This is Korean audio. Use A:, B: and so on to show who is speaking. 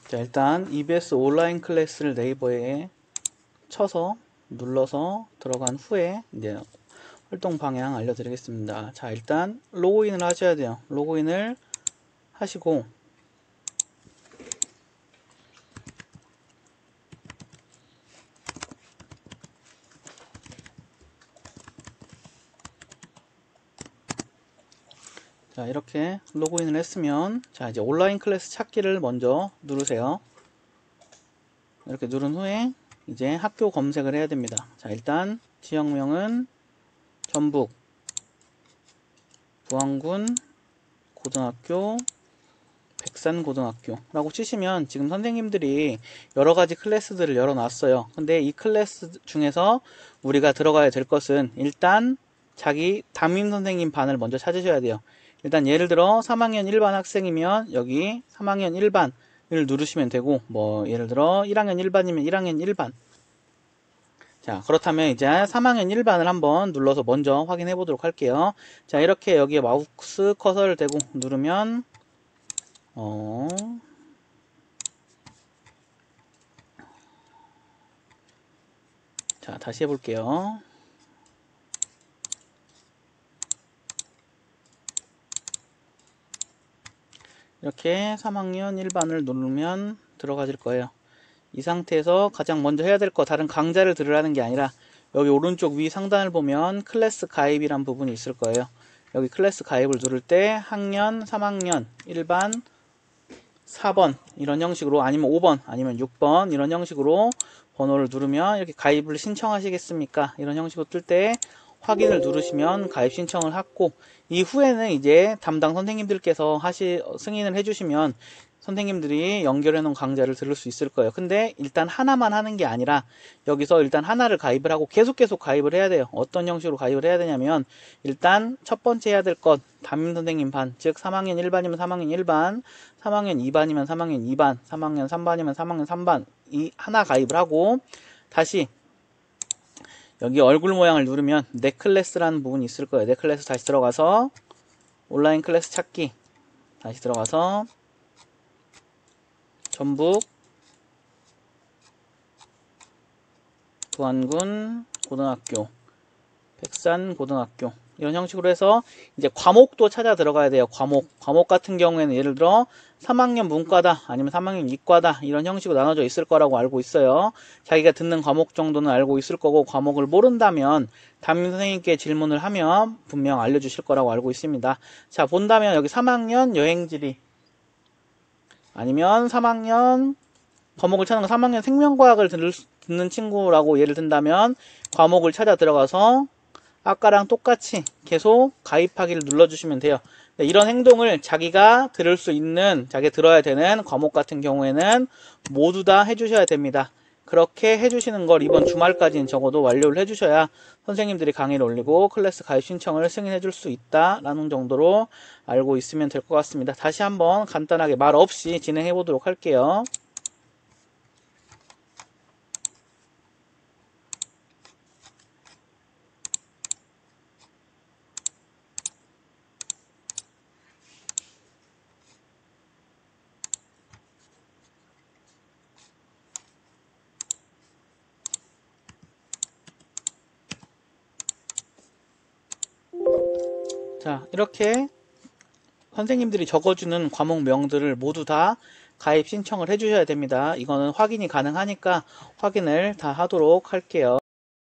A: 자, 일단 EBS 온라인 클래스를 네이버에 쳐서 눌러서 들어간 후에 이제 활동 방향 알려드리겠습니다. 자, 일단 로그인을 하셔야 돼요. 로그인을 하시고 자, 이렇게 로그인을 했으면 자, 이제 온라인 클래스 찾기를 먼저 누르세요. 이렇게 누른 후에 이제 학교 검색을 해야 됩니다. 자, 일단 지역명은 전북 부안군 고등학교 백산고등학교 라고 치시면 지금 선생님들이 여러가지 클래스들을 열어놨어요. 근데 이 클래스 중에서 우리가 들어가야 될 것은 일단 자기 담임 선생님 반을 먼저 찾으셔야 돼요. 일단 예를 들어 3학년 1반 학생이면 여기 3학년 1반을 누르시면 되고, 뭐 예를 들어 1학년 1반이면 1학년 1반. 자, 그렇다면 이제 3학년 1반을 한번 눌러서 먼저 확인해 보도록 할게요. 자, 이렇게 여기에 마우스 커서를 대고 누르면 자, 다시 해볼게요. 이렇게 3학년 1반을 누르면 들어가질 거예요. 이 상태에서 가장 먼저 해야 될 거, 다른 강좌를 들으라는 게 아니라 여기 오른쪽 위 상단을 보면 클래스 가입이란 부분이 있을 거예요. 여기 클래스 가입을 누를 때 학년 3학년 1반 4번 이런 형식으로, 아니면 5번 아니면 6번 이런 형식으로 번호를 누르면 이렇게 가입을 신청하시겠습니까? 이런 형식으로 뜰 때 확인을 누르시면 가입 신청을 하고, 이후에는 이제 담당 선생님들께서 승인을 해주시면 선생님들이 연결해 놓은 강좌를 들을 수 있을 거예요. 근데 일단 하나만 하는 게 아니라 여기서 일단 하나를 가입을 하고 계속 가입을 해야 돼요. 어떤 형식으로 가입을 해야 되냐면, 일단 첫 번째 해야 될 것, 담임 선생님 반, 즉 3학년 1반이면 3학년 1반, 3학년 2반이면 3학년 2반, 3학년 3반이면 3학년 3반 이 하나 가입을 하고, 다시 여기 얼굴 모양을 누르면 내 클래스라는 부분이 있을 거예요. 내 클래스 다시 들어가서 온라인 클래스 찾기 다시 들어가서 전북 부안군 고등학교 백산고등학교 이런 형식으로 해서 이제 과목도 찾아 들어가야 돼요. 과목 같은 경우에는 예를 들어 3학년 문과다 아니면 3학년 이과다 이런 형식으로 나눠져 있을 거라고 알고 있어요. 자기가 듣는 과목 정도는 알고 있을 거고, 과목을 모른다면 담임 선생님께 질문을 하면 분명 알려주실 거라고 알고 있습니다. 자, 본다면 여기 3학년 여행지리 아니면 3학년 과목을 찾는 거 3학년 생명과학을 듣는 친구라고 예를 든다면 과목을 찾아 들어가서 아까랑 똑같이 계속 가입하기를 눌러주시면 돼요. 이런 행동을 자기가 들을 수 있는, 자기가 들어야 되는 과목 같은 경우에는 모두 다 해주셔야 됩니다. 그렇게 해주시는 걸 이번 주말까지는 적어도 완료를 해주셔야 선생님들이 강의를 올리고 클래스 가입 신청을 승인해 줄 수 있다라는 정도로 알고 있으면 될 것 같습니다. 다시 한번 간단하게 말 없이 진행해 보도록 할게요. 자, 이렇게 선생님들이 적어주는 과목명들을 모두 다 가입 신청을 해주셔야 됩니다. 이거는 확인이 가능하니까 확인을 다 하도록 할게요.